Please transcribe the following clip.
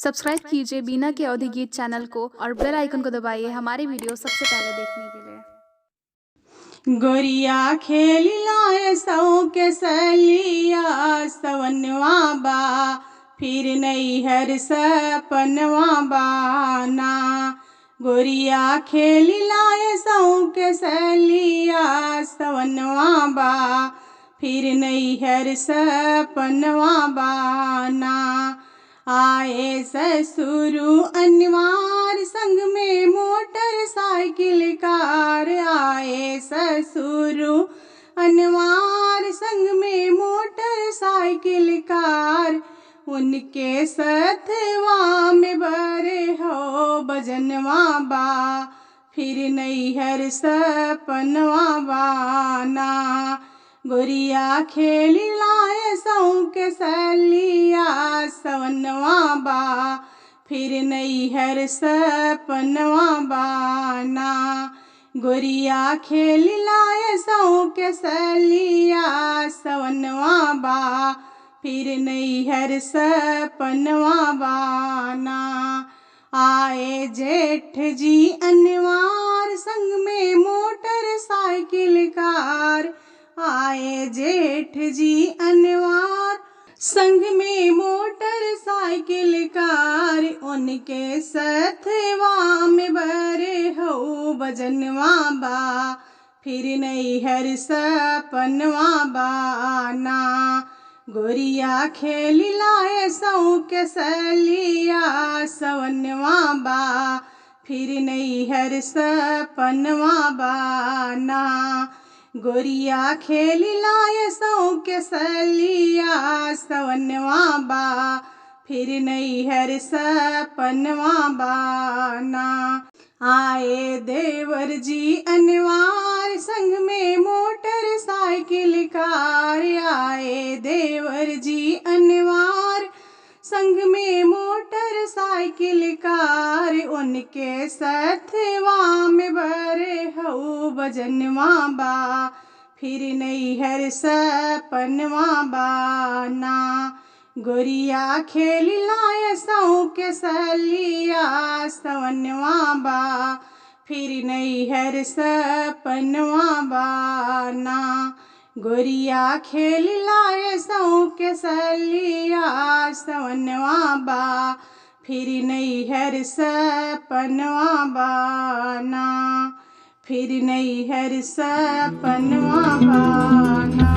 Subscribe कीजिए बीना के अवधि गीत चैनल को और बेल आइकन को दबाइए हमारी वीडियो सबसे पहले देखने के लिए। गोरिया खेल लाए सौ के सलिया सवनवा बा फिर नैहर सपनवा बाना। गोरिया खेल लाए सौ के सलिया सवनवा बा फिर नैहर सपनवा बाना। आए ससुरु अनिवार संग में मोटरसाइकिल कार। आए ससुरु अनिवार संग में मोटरसाइकिल कार। उनके सथवा में बरे हो बजनवा बा फिर नैहर सपनवा बाना। गोरिया खेल लाए सौ के सलिया सवनवा बा फिर नैहर सपनवा बाना। गोरिया खेल लाए सौ के सलिया सवनवा बा फिर नैहर सपनवा बाना। आए जेठ जी अनिवार संग में मोटरसाइकिल कार। आए जेठ जी अनिवार संग में मोटरसाइकिल कार। उनके सथवा में बरे हो बजनवा बा फिर नैहर सपनवा बाना। गोरिया खेल लाए सौ के सलिया सवनवा बा फिर नैहर सपनवा बाना। गोरिया खेल लाए सौ के सलिया सवनवा बा फिर नैहर सपनवा बाना। आए देवर जी अनिवार संग में मोटरसाइकिल कार। आए देवर जी अनिवार संग में मोटरसाइकिल कार। उनके सथवा में बरे हो बजनवा बा फिर नैहर सपनवा बाना। गोरिया खेल लाए सौ के सलिया सवनवा बा फिर नैहर सपनवा बाना। गोरिया खेल लाए सौ के सलिया सवनवा बा फिर नैहर सपनवा बाना फिर नैहर सपनवा बाना।